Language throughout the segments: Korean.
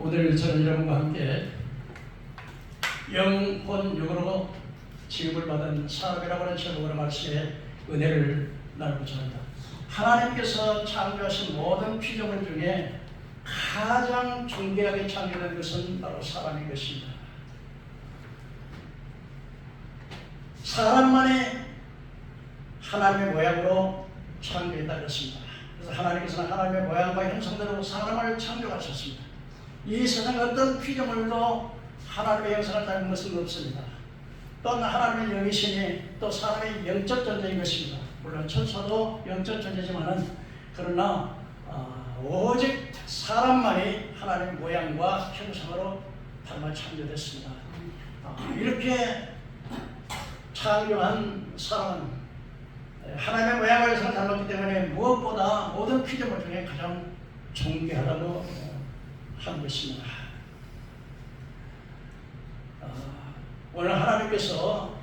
오늘 저는 여러분과 함께 영혼 육으로 지음을 받은 사람이라고 하는 제목으로 말씀의 은혜를 나누고자 합니다. 하나님께서 창조하신 모든 피조물 중에 가장 존귀하게 창조된 것은 바로 사람인 것입니다. 사람만이 하나님의 모양으로 창조했다 그랬습니다. 그래서 하나님께서는 하나님의 모양과 형상대로 사람을 창조하셨습니다. 이 세상의 어떤 피조물도 하나님의 형상을 닮은 것은 없습니다. 또한 하나님의 영이시니 또 사람의 영적 존재인 것입니다. 물론 천사도 영적 존재지만은 그러나 오직 사람만이 하나님의 모양과 형상으로 닮아 창조됐습니다. 이렇게 창조한 사람은 하나님의 모양과 형상을 닮았기 때문에 무엇보다 모든 피조물 중에 가장 존귀하다고 한 것입니다. 오늘 하나님께서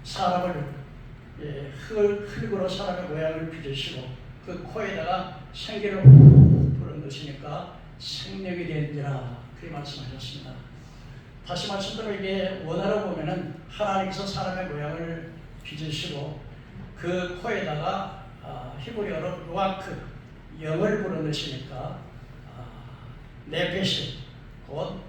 사람을 흙으로 사람의 모양을 빚으시고 그 코에다가 생기를 불어넣으시니까 생명이 되는지라 그렇게 말씀하셨습니다. 다시 말씀드리면 이게 원어로 보면은 하나님께서 사람의 모양을 빚으시고 그 코에다가 히브리어로 루아크 영을 불어넣으시니까 네페시 곧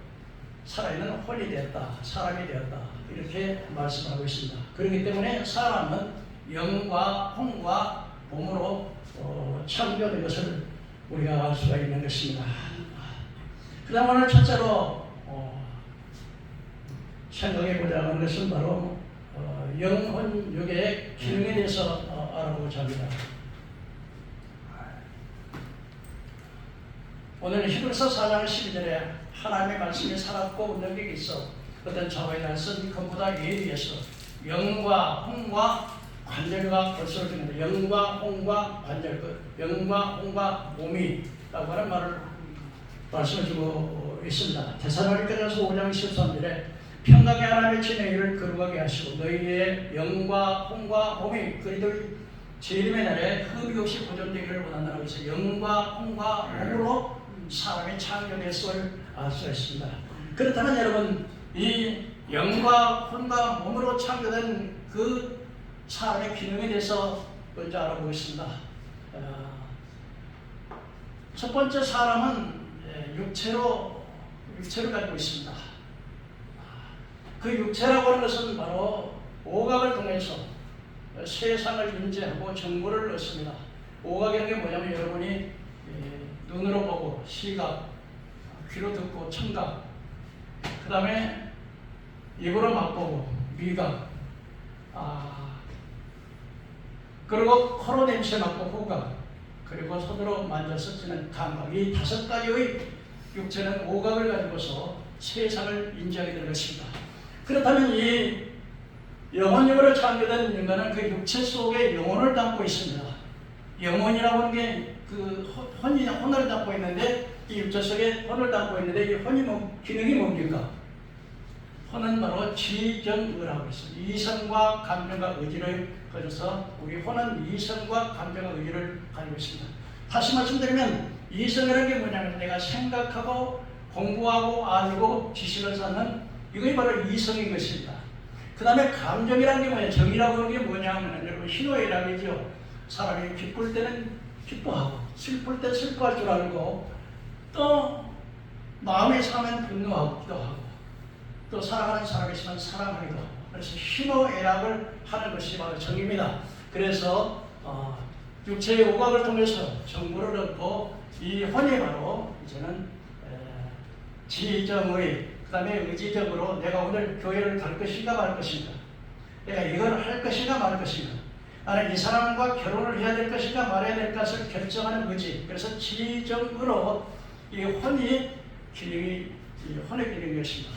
살아있는 혼이 되었다, 사람이 되었다 이렇게 말씀하고 있습니다. 그렇기 때문에 사람은 영과 혼과 몸으로 창조된 것을 우리가 알 수가 있는 것입니다. 그 다음 오늘 첫째로 생각해보자 하는 것은 바로 영혼 육의 기능에 대해서 알아보고자 합니다. 오늘 히브리서 4장 12절에 하나님의 말씀이 살았고 능력이 있어 어떤 자와의 날선 그보다 예리해서 영과 혼과 관절과 골수를 주는데 영과 혼과 관절, 영과 혼과 몸이라고 하는 말을 말씀해주고 있습니다. 데살로니가전서 5장 13절에 평강의 하나님의 친의 일을 거룩하게 하시고 너희의 영과 혼과 몸이 그리들 재림의 날에 흠이 없이 보존되기를 원한다고 해서 영과 혼과 몸으로 사람이 창조됐음을 알 수 있습니다. 그렇다면 여러분 이 영과 혼과 몸으로 창조된 그 사람의 기능에 대해서 먼저 알아보겠습니다. 첫 번째 사람은 육체를 가지고 있습니다. 그 육체라고 하는 것은 바로 오각을 통해서 세상을 인지하고 정보를 얻습니다. 오각이라는 게 뭐냐면 여러분이 눈으로 보고 시각, 귀로 듣고 청각, 그 다음에 입으로 맛보고 미각, 그리고 코로 냄새 맡고 후각, 그리고 손으로 만져서 지는 감각, 이 5가지의 육체는 오각을 가지고서 세상을 인지하게 되는 것입니다. 그렇다면 이 영혼육으로 창조된 인간은 그 육체 속에 영혼을 담고 있습니다. 영혼이라고 하는 게 그 혼을 담고 있는데 이 육체 속에 혼을 담고 있는데 이 혼이 기능이 뭡니까? 혼은 바로 지정의라고 있습니다. 이성과 감정과 의지를 가져서 우리 혼은 이성과 감정과 의지를 가지고 있습니다. 다시 말씀드리면 이성이라는 게 뭐냐면 내가 생각하고 공부하고 알고 지식을 쌓는 이것이 바로 이성인 것입니다. 그 다음에 감정이라는 게 뭐냐, 정이라고 하는 게 뭐냐면 여러분 희노애락이죠. 이라고 사람이 기쁠 때는 기뻐하고 슬플 때 슬퍼할 줄 알고 또 마음이 상하면 분노하기도 하고 또 사랑하는 사람이 있으면 사랑하기도 하고 그래서 희노애락을 하는 것이 바로 정입니다. 그래서 육체의 오각을 통해서 정보를 얻고 이 혼이 바로 이제는 지정의 그 다음에 의지적으로 내가 오늘 교회를 갈 것인가 말 것인가 내가 이걸 할 것인가 말 것인가 나는 이 사람과 결혼을 해야 될 것인가 말아야 될 것을 결정하는 의지 그래서 지정으로 이 혼의 기능인 것입니다.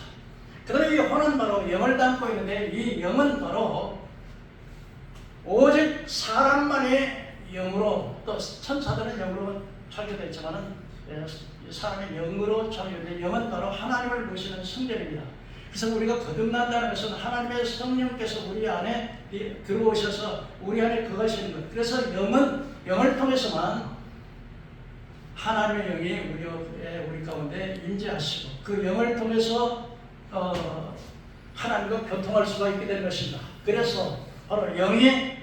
그 다음에 이 혼은 바로 영을 담고 있는데 이 영은 바로 오직 사람만이 영으로 또 천사들은 영으로 창조됐지만은 사람의 영으로 창조된 영은 바로 하나님을 모시는 성전입니다. 그래서 우리가 거듭난다는 것은 하나님의 성령께서 우리 안에 들어오셔서 우리 안에 거하시는 것. 그래서 영은 영을 통해서만 하나님의 영이 우리 가운데 임재하시고 그 영을 통해서 하나님과 교통할 수가 있게 된 것입니다. 그래서 바로 영이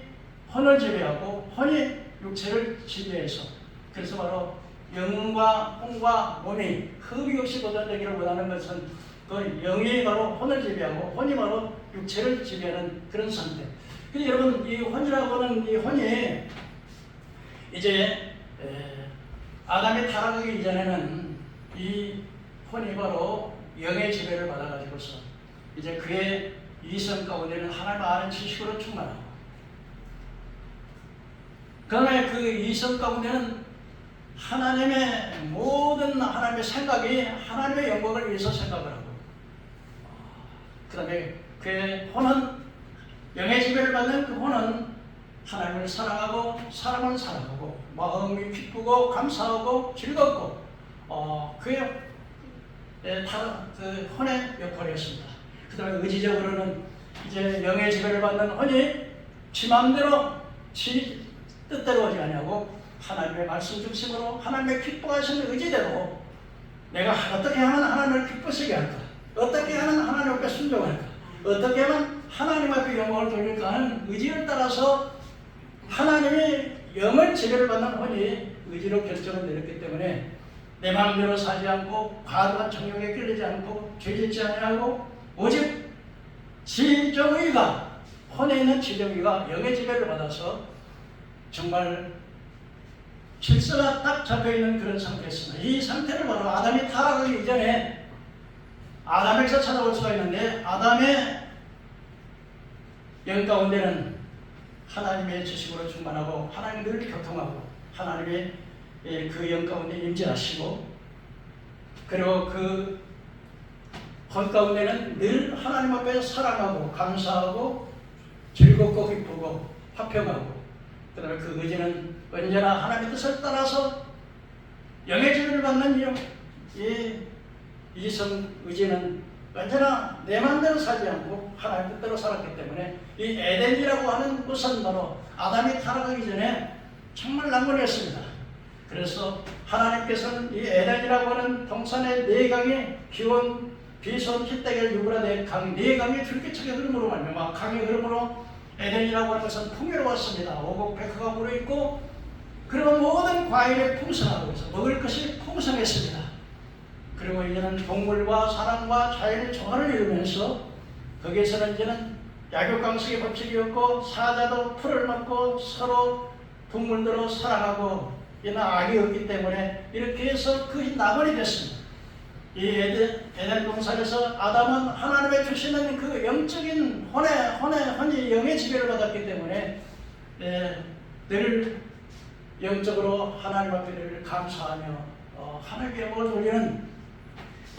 혼을 지배하고 혼이 육체를 지배해서 그래서 바로 영과 혼과 몸이 흡입 없이 보존되기를 원하는 것은 그 영이 바로 혼을 지배하고 혼이 바로 육체를 지배하는 그런 상태. 근데 여러분 이 혼이라고 하는 이 혼이 이제 아담이 타락하기 이전에는 이 혼이 바로 영의 지배를 받아가지고서 이제 그의 이성 가운데는 하나님 아는 지식으로 충만하고 그다음에 그 이성 가운데는 하나님의 모든 하나님의 생각이 하나님의 영광을 위해서 생각을 하고 그 다음에 그의 혼은 영의 지배를 받는 그 혼은 하나님을 사랑하고 사람을 사랑하고 마음이 기쁘고 감사하고 즐겁고 그의 그 혼의 역할이었습니다. 그 다음에 의지적으로는 이제 영의 지배를 받는 혼이 지 마음대로 지 뜻대로 하지 아니하고 하나님의 말씀 중심으로 하나님의 기뻐하시는 의지대로 내가 어떻게 하면 하나님을 기쁘시게 할까? 어떻게 하면 하나님 앞에 순종할까? 어떻게 하면 하나님 앞에 영광을 돌릴까 하는 의지를 따라서 하나님이 영을 지배를 받는 혼이 의지로 결정을 내렸기 때문에 내 마음대로 살지 않고 과도한 정욕에 끌리지 않고 죄짓지 아니하고 오직 지정의가 혼에 있는 지정의가 영의 지배를 받아서 정말 질서가 딱 잡혀있는 그런 상태였습니다. 이 상태를 바로 아담이 타락하기 이전에 아담에게서 찾아볼 수가 있는데 아담의 영 가운데는 하나님의 지식으로 충만하고 하나님 늘 교통하고 하나님의 그 영 가운데 임재하시고 그리고 그 혼 가운데는 늘 하나님 앞에 사랑하고 감사하고 즐겁고 기쁘고 화평하고 그 다음에 그 의지는 언제나 하나님의 뜻을 따라서 영의 지배를 받는 이 이성 의지는 언제나 내 마음대로 살지 않고 하나님 뜻대로 살았기 때문에 이 에덴이라고 하는 곳은 바로 아담이 타락하기 전에 정말 낭만이었습니다. 그래서 하나님께서는 이 에덴이라고 하는 동산의 네 강의 기원, 비손, 히데겔, 유브라데 강 네 강의 줄기차게 흐름으로 말미암아 강의 흐름으로 에덴이라고 하는 것은 풍요로웠습니다. 오곡백화가 물어있고 그리고 모든 과일에 풍성하고 있어 먹을 것이 풍성했습니다. 그리고 이제는 동물과 사람과 자연의 조화를 이루면서 거기에서는 이제는 약육강식의 법칙이었고 사자도 풀을 먹고 서로 동물들로 사랑하고 이는 악이 없기 때문에 이렇게 해서 그 낙원이 됐습니다. 이 에덴 동산에서 아담은 하나님의 주시는 그 영적인 혼이 영의 지배를 받았기 때문에 늘 영적으로 하나님 앞에 늘 감사하며 하나님의 영광을 돌리는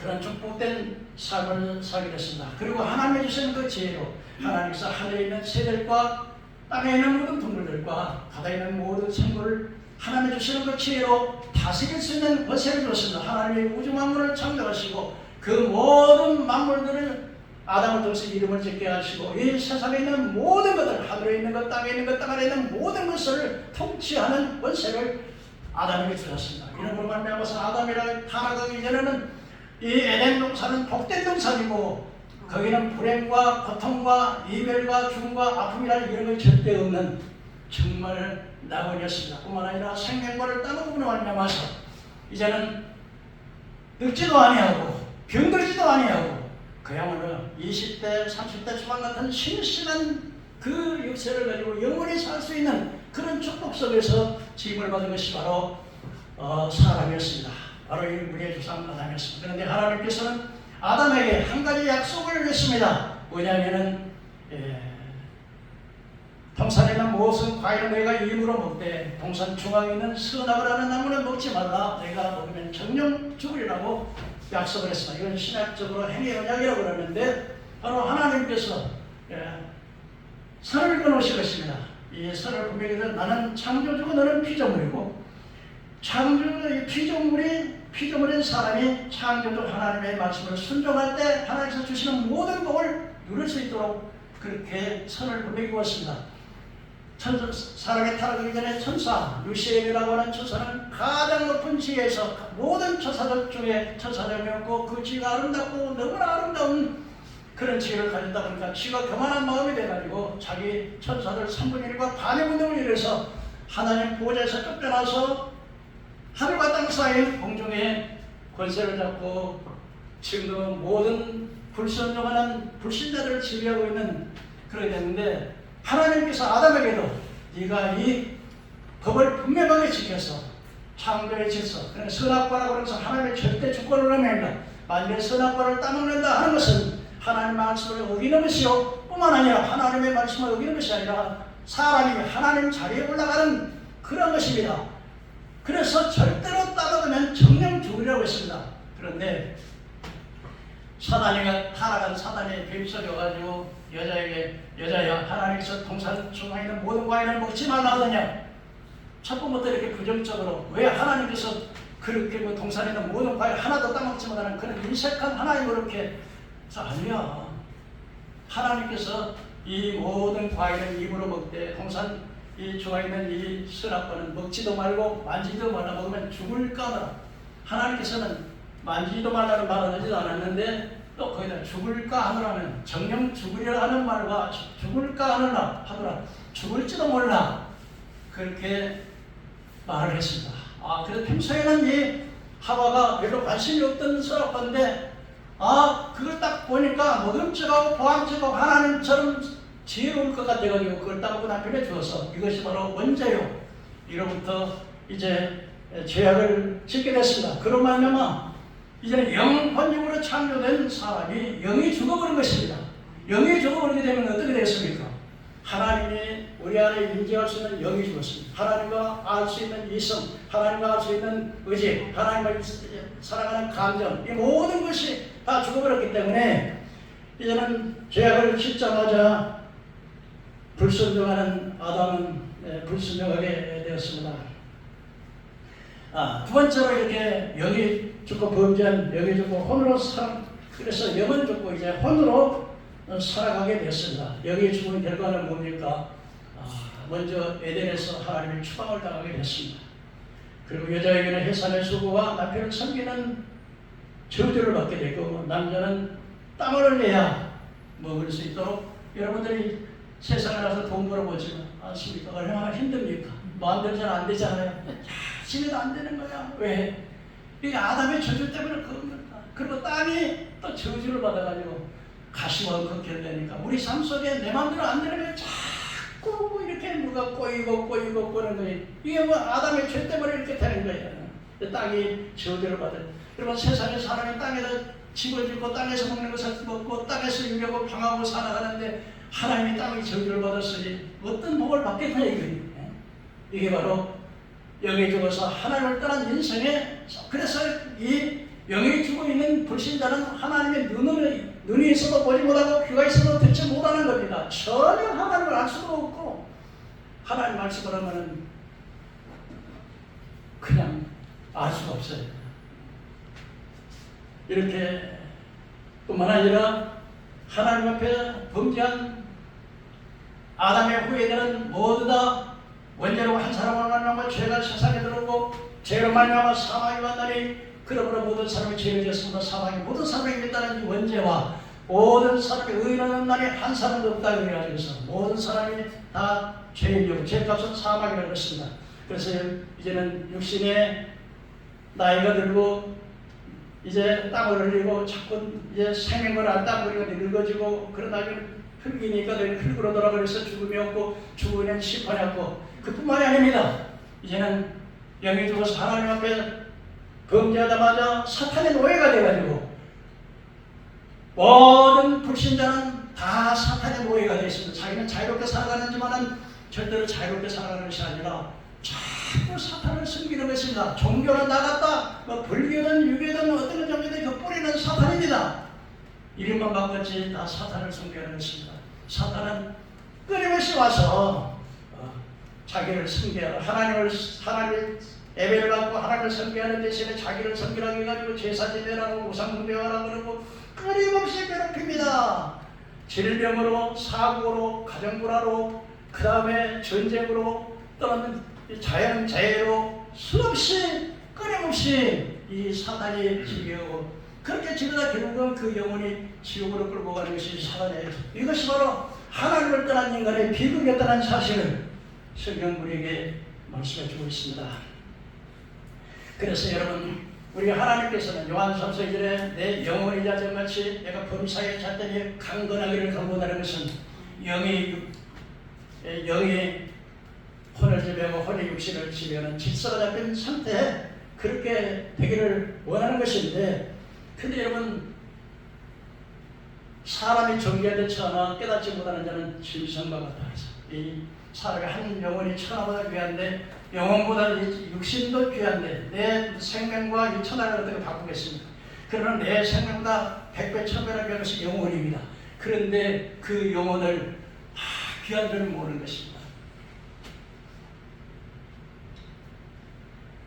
그런 축복된 삶을 살게 됐습니다. 그리고 하나님의 주시는 그 지혜로 하나님께서 하늘에 있는 새들과 땅에 있는 모든 동물들과 바다에 있는 모든 생물을 하나님의 주시는 그 지혜로 다스릴 수 있는 권세를 주었습니다. 하나님의 우주 만물을 창조하시고 그 모든 만물들을 아담을 통해서 이름을 짓게 하시고 이 세상에 있는 모든 것들 하늘에 있는 것 땅에 있는 것 땅 안에 있는 모든 것을 통치하는 권세를 아담에게 주셨습니다. 이런 것만 말미암아서 아담이라 타락하기 전에는 이 에덴 동산은 복된 동산이고 거기는 불행과 고통과 이별과 죽음과 아픔이라 이런 건 절대 없는 정말 낙원이었습니다. 뿐만 아니라 생명과를 따먹음으로 말미암아서 이제는 늙지도 아니하고 병들지도 아니하고 그야말로 20대 30대 초반 같은 신실한 그 육체를 가지고 영원히 살 수 있는 그런 축복 속에서 지음을 받은 것이 바로 사람이었습니다. 바로 이 우리의 조상 아담이었습니다. 그런데 하나님께서는 아담에게 한 가지 약속을 했습니다. 뭐냐면은 동산에 있는 모든 과일은 내가 일부러 먹되 동산 중앙에 있는 선악을 하는 나무는 먹지 말라. 내가 먹으면 정령 죽으리라고 약속을 했습니다. 이건 신학적으로 행위 언약이라고 그러는데 바로 하나님께서 선을 끊으실 것입니다. 이 선을 분명히 나는 창조주고 너는 피조물이고 창조주의 피조물인 사람이 창조주 하나님의 말씀을 순종할 때 하나님께서 주시는 모든 복을 누릴 수 있도록 그렇게 선을 분명히 그었습니다. 사람이 타락하기 전에 천사 루시엘이라고 하는 천사는 가장 높은 지혜에서 모든 천사들 중에 천사장이었고 그 지혜가 아름답고 너무나 아름다운 그런 지혜를 가졌다 보니까 지가 교만한 마음이 돼가지고 자기 천사들 3분의 1과 반의 운동을 일해서 하나님 보좌에서 쫓겨나서 하늘과 땅 사이 공중에 권세를 잡고 지금도 모든 불순종하는 불신자들을 지배하고 있는 그렇게 됐는데, 하나님께서 아담에게도 네가 이 법을 분명하게 지켜서 창조의 질서, 그러니까 선악과라고 해서 하나님의 절대 주권을 의미합니다. 만약에 선악과를 따먹는다 하는 것은 하나님의 말씀을 어기는 것이요, 뿐만 아니라 하나님의 말씀을 어기는 것이 아니라 사람이 하나님 자리에 올라가는 그런 것입니다. 그래서 절대로 따먹으면 정령 죽으리라고 했습니다. 그런데 사단이가 타락한 사단이 뱀속여가지고 여자야 하나님께서 동산 중앙에 있는 모든 과일을 먹지 말라 하더냐. 첫 번부터 이렇게 부정적으로 왜 하나님께서 그렇게 동산에 있는 모든 과일 하나도 따먹지 못하는 그런 인색한 하나님을 이렇게 아니야. 하나님께서 이 모든 과일을 입으로 먹되 동산 이 중앙에 있는 이 선악과는 먹지도 말고 만지지도 말라, 먹으면 죽을까 하더라. 하나님께서는 만지지도 말라는 말은 하지도 않았는데 또 거기다 죽을까 하더라는 정령 죽으리라 하는 말과 죽을까 하더라 죽을지도 몰라 그렇게 말을 했습니다. 그래서 평소에는 이 하와가 별로 관심이 없던 선악과인데 그걸 딱 보니까 먹음직하고 보암직하고 하나님처럼 지혜로울 것 같아가지고 그걸 따고 남편에 주어서 이것이 바로 원죄요. 이로부터 이제 죄악을 짓게 됐습니다. 그런 말미암아 이제는 영혼육으로 창조된 사람이 영이 죽어버린 것입니다. 영이 죽어버리게 되면 어떻게 되겠습니까? 하나님이 우리 안에 인지할 수 있는 영이 죽었습니다. 하나님과 알 수 있는 이성, 하나님과 알 수 있는 의지, 하나님과 사랑하는 감정, 이 모든 것이 다 죽어버렸기 때문에 이제는 죄악을 짓자마자 불순종하는 아담은 불순종하게 되었습니다. 두 번째로 이렇게 영이 죽고 범죄한 영이 죽고 혼으로 그래서 영은 죽고 이제 혼으로 살아가게 되었습니다. 영이 죽은 결과는 뭡니까? 먼저 에덴에서 하나님의 추방을 당하게 됐습니다. 그리고 여자에게는 해산의 수고와 남편을 섬기는 저주를 받게 되고 남자는 땀을 흘려야 먹을 수 있도록, 여러분들이 세상에 나서 돈 벌어보지 않습니까? 얼마나 힘듭니까? 마음대로 잘 안 되잖아요. 집에도 안 되는 거야. 왜? 이게 아담의 저주 때문에 그런 겁니다. 그리고 땅이 또 저주를 받아가지고 가시원걷게 되니까 우리 삶 속에 내 마음대로 안 되는 게 자꾸 이렇게 누가 꼬이고 꼬는 거예요. 이게 뭐 아담의 죄 때문에 이렇게 되는 거예요. 땅이 저주를 받아요. 그리고 세상에 사람이 땅에다 집을 짓고 땅에서 먹는 것을 먹고 땅에서 유려고 방하고 살아가는데 하나님이 땅이 저주를 받았으니 어떤 복을 받겠냐 이거예요. 이게 바로 영이 죽어서 하나님을 떠난 인생에, 그래서 이 영이 죽어 있는 불신자는 하나님의 눈이 있어도 보지 못하고 귀가 있어도 듣지 못하는 겁니다. 전혀 하나님을 알 수도 없고 하나님 말씀을 하면은 그냥 알 수가 없어요. 이렇게 뿐만 아니라 하나님 앞에 범죄한 아담의 후예들은 모두 다 원죄로 한 사람을 만나면 죄가 세상에 들어오고 죄로 말미암아 사망이 만나니 그러므로 모든 사람이 죄를 지었습니다. 사망이 모든 사람에게 있다는 이 원죄와 모든 사람이 의인하는 날에 한 사람도 없다 그래가지고서 모든 사람이 다 죄인이고 죄값은 사망이라고 했습니다. 그래서 이제는 육신의 나이가 들고 이제 땀을 흘리고 자꾸 이제 생명을 안 땀 흘리고 늙어지고 그러다 흙이니까 흙으로 돌아가면서 죽음이 없고 죽으면 심판이 없고 그뿐만이 아닙니다. 이제는 영이 죽어서 하나님 앞에 범죄하자마자 사탄의 노예가 돼가지고 모든 불신자는 다 사탄의 노예가 되어 있습니다. 자기는 자유롭게 살아가는지만은 절대로 자유롭게 살아가는 것이 아니라 자꾸 사탄을 섬기는 것입니다. 종교는 나갔다, 불교든 유교든 어떤 종교든 그 뿌리는 사탄입니다. 이름만 바꿨지 다 사탄을 섬기는 것입니다. 사탄은 끊임없이 와서 자기를 섬기하라, 하나님의 예배를 받고 하나님을 섬기하는 대신에 자기를 섬기라고 해가지고 제사 지내라고 우상숭배하라고 그러고 끊임없이 괴롭힙니다. 질병으로, 사고로, 가정불화로, 그 다음에 전쟁으로 떠나는 자연재해로 수없이 끊임없이 이 사단이 지배하고 그렇게 지내다 결국은 그 영혼이 지옥으로 끌고 가는 것이 사단이에요. 이것이 바로 하나님을 떠난 인간의 비극이었다는 사실을 성경 우리에게 말씀해 주고 있습니다. 그래서 여러분, 우리 하나님께서는 요한삼서 1절에 내 영혼이자 정같이 내가 범사에 잣더니 강건하기를 간구하는 것은 영이 혼을 지배하고 혼의 육신을 지배하는 질서가 잡힌 상태에 그렇게 되기를 원하는 것인데, 근데 여러분, 사람이 정죄된 처나 깨닫지 못하는 자는 짐승과 같다. 이 사람의 한 영혼이 천하보다 귀한데 영혼보다 육신도 귀한데 내 생명과 이 천하를 어떻게 바꾸겠습니까? 그러나 내 생명보다 100배, 1000배나 귀한 것이 영혼입니다. 그런데 그 영혼을 귀한 줄은 모르는 것입니다.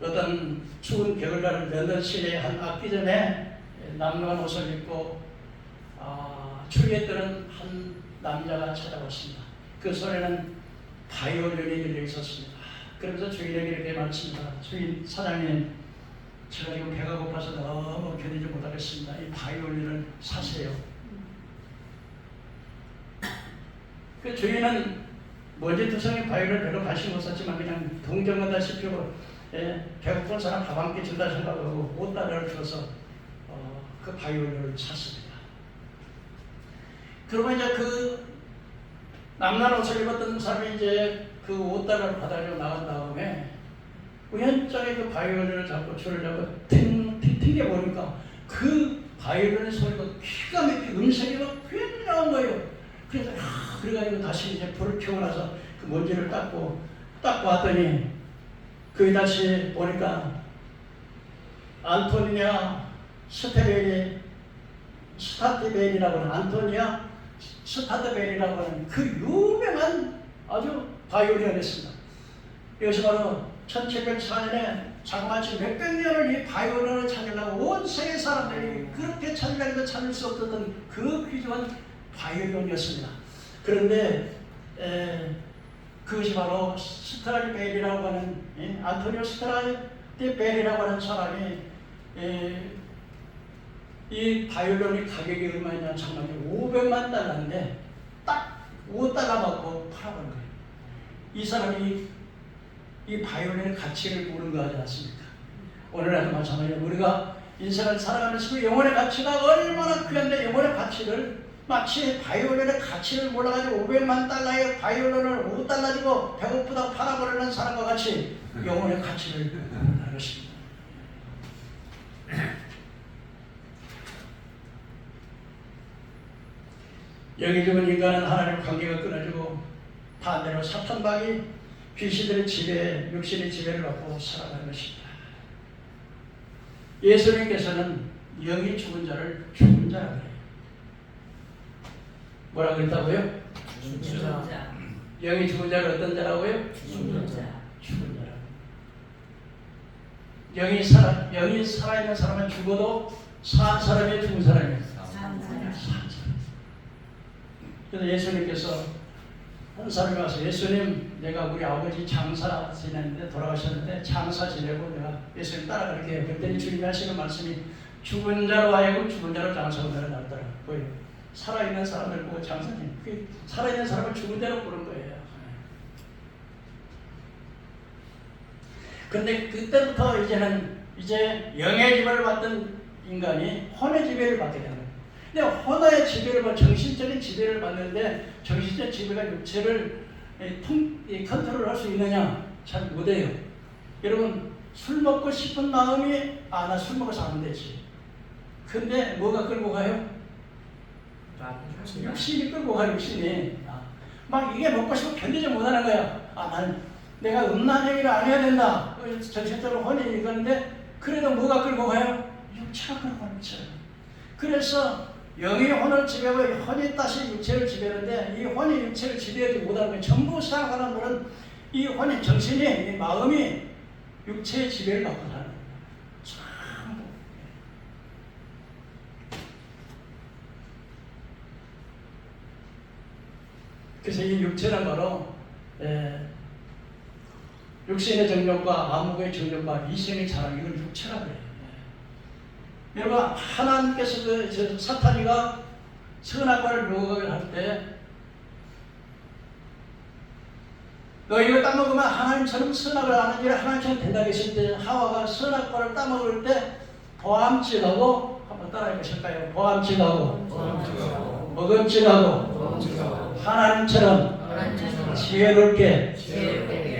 어떤 추운 겨울날 런던 시내의 한 악기전에 남루한 옷을 입고 추위에 떠는 한 남자가 찾아왔습니다. 그 소리는 바이올린이 들려 있었습니다. 그러면서 주인에게 이렇게 말했습니다. 주인, 사장님, 제가 지금 배가 고파서 너무 견디지 못하겠습니다. 이 바이올린을 사세요. 그 주인은 먼지투성이 바이올린을 별로 관심 없었지만 그냥 동정하다시피 배고픈 사람 밥 한 끼 준다 생각하고 5달러를 줘서 그 바이올린을 샀습니다. 그러고 이제 그 남날 옷을 입었던 사람이 이제 그 5달러를 받아가지고 나간 다음에 우연찮게 그 바이올린을 잡고 줄을 잡고 튕겨 보니까 그 바이올린의 소리가 기가 막히게 음색이 막 굉장한 거예요. 그래서 그래가지고 다시 이제 불을 켜고 나서 그 먼지를 닦고 왔더니 거기 다시 보니까 안토니아 스타티베리라고 하는 안토니아 스타드베리라고 하는 그 유명한 아주 바이올린이었습니다. 이것이 바로 1704년에 자그마치 몇백 년을 이 바이올린을 찾으려고 온 세계 사람들이 그렇게 찾으려고 찾을 수 없었던 그 귀중한 바이올린이었습니다. 그런데 그것이 바로 스트라디베리라고 하는 안토니오 스트라디베리라고 하는 사람이 이 바이올린의 가격이 얼마냐 정말 500만 달러인데 딱 5달러 받고 팔아버린 거예요. 이 사람이 이 바이올린의 가치를 모르는 거 하지 않습니까? 오늘날도 마찬가지로 우리가 인생을 살아가면서 영혼의 가치가 얼마나 귀한데 영혼의 가치를 마치 바이올린의 가치를 몰라가지고 500만 달러의 바이올린을 5달러 주고 배고프다 팔아버리는 사람과 같이 영혼의 가치를 모르는 것입니다. 여기 죽은 인간은 하나님 관계가 끊어지고 반대로 사탄방이 귀신들의 지배, 육신의 지배를 받고 살아가는 것입니다. 예수님께서는 영이 죽은 자를 죽은 자라고 해요. 뭐라고 그랬다고요? 죽은 자. 영이 죽은 자를 어떤 자라고요? 죽은 자. 죽은 자라고. 영이 살아있는 사람은 죽어도 산 사람이 죽은 사람이에요. 산 사람. 그래서 예수님께서 한 사람이 와서 예수님, 내가 우리 아버지 장사 지냈는데 돌아가셨는데 장사 지내고 내가 예수님 따라갈게 해요. 그랬더니 주님이 하시는 말씀이 죽은 자로 하여금 죽은 자로 장사하는 날더라고요. 살아있는 사람을 보고 장사님, 살아있는 사람을 죽은 자로 보는 거예요. 근데 그때부터 이제 영의 지배를 받던 인간이 혼의 지배를 받게 되는 거예요. 근데 혼의 지배를 정신적인 지배를 받는데 정신적 지배가 육체를 컨트롤할 수 있느냐? 잘 못해요. 여러분, 술 먹고 싶은 마음이 나 술 먹어서 안 되지. 근데 뭐가 끌고 가요? 육신이 끌고 가요. 육신이 막 이게 먹고 싶어 견디지 못하는 거야. 나는 내가 음란 행위를 안 해야 된다. 정신적으로 혼이 이건데 그래도 뭐가 끌고 가요? 육체가 끌고 가는 거죠. 그래서 영이 혼을 지배하고 혼이 다시 육체를 지배하는데 이 혼이 육체를 지배하지 못하는 거예요. 전부 생각하는 분은 이 혼이 정신이 이 마음이 육체의 지배를 받고 사는 거예요. 전부. 그래서 이 육체는 바로 육신의 정욕과 안목의 정욕과 이생의 자랑, 이걸 육체라고 해요. 여러분, 하나님께서 사탄이가 선악과를 유혹을 할 때 너 이거 따먹으면 하나님처럼 선악을 하는 일에 하나님처럼 된다 했을 때 하와가 선악과를 따먹을 때 보암질하고, 한번 따라해 보실까요? 보암질하고 먹음질하고 하나님처럼 지혜롭게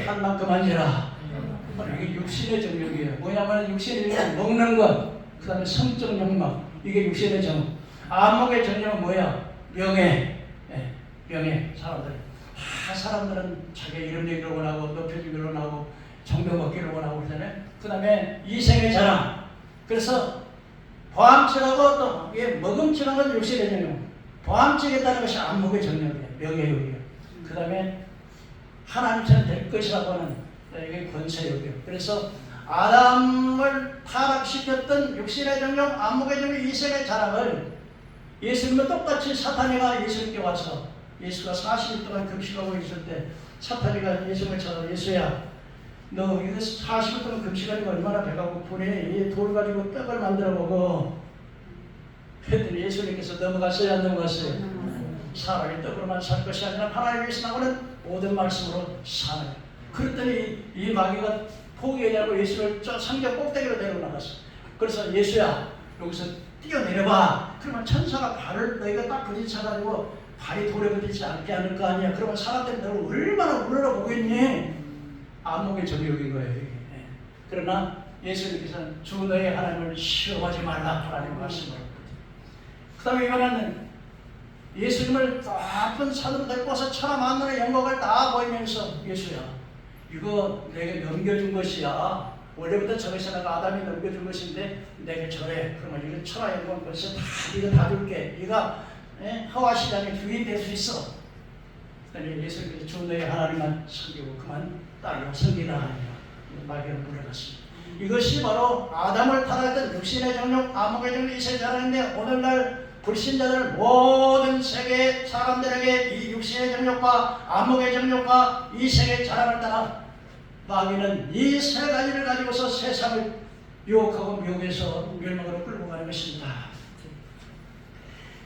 한 만큼 하니라. 이게 육신의 정욕이에요. 뭐냐면 육신의 정욕, 먹는 것, 그 다음에 성적 욕망, 이게 육신의 정욕. 안목의 정욕은 뭐야? 명예. 명예. 사람들은 자기 이름 얘기를 원하고 높여주기를 원하고 존경받기를 원하고 그러잖아요. 그 다음에 이생의 자랑. 그래서 보암질하고 또 이게 먹음질하는 건 육신의 정욕, 보암질했다는 것이 안목의 정욕이에요. 명예욕이에요. 그 다음에 하나님처럼 될 것이라고 하는 이게 권세욕이에요. 그래서 아담을 타락시켰던 육신의 정욕, 안목의 정욕, 이생의 자랑을 예수님과 똑같이 사탄이가 예수님께 와서 예수가 40일 동안 금식하고 있을 때 사탄이가 예수님을 찾아 예수야, 너 이거 40일 동안 금식하니까 얼마나 배가 고프니? 이 돌 가지고 떡을 만들어 먹어. 그랬더니 예수님께서 넘어갔어요, 안 넘어갔어요? 사람이 떡으로만 살 것이 아니라 하나님께서 나오는 모든 말씀으로 사는. 그랬더니 이 마귀가 포기하냐고 예수를 저 상자 꼭대기로 데리고 나갔어. 그래서 예수야, 여기서 뛰어내려봐. 그러면 천사가 발을 너희가 딱 부딪혀가지고 발이 돌에 부딪히지 않게 하는 거 아니야. 그러면 사람들이 너를 얼마나 울러보겠니? 안목의 정욕인 거예요. 이게. 그러나 예수님께서는 주 너의 하나님을 시험하지 말라 하나님 말씀을. 그 다음에 이번에는 예수님을 나쁜 산으로 데리고 와서 천하 만민의 영광을 다 보이면서 예수야, 이거 내게 넘겨준 것이야. 원래부터 저것이 내가 아담이 넘겨준 것인데 내게 저래. 그러면 이거 천하 영광 벌써 이거 다 줄게. 네가 하와 시장의 주인 될 수 있어. 그러니 예수님께서 주 너의 하나님만 섬기고 그만 따르고 섬기라 하니라 마귀는 물러갔습니다. 이것이 바로 아담을 타락했던 육신의 정욕, 안목의 정욕, 이생의 자랑인데 오늘날 불신자들 모든 세계 사람들에게 이 육신의 정욕과 안목의 정욕과 이생의 자랑을 따라 마귀는 이 세 가지를 가지고서 세상을 유혹하고 미혹해서 멸망으로 끌고 가는 것입니다.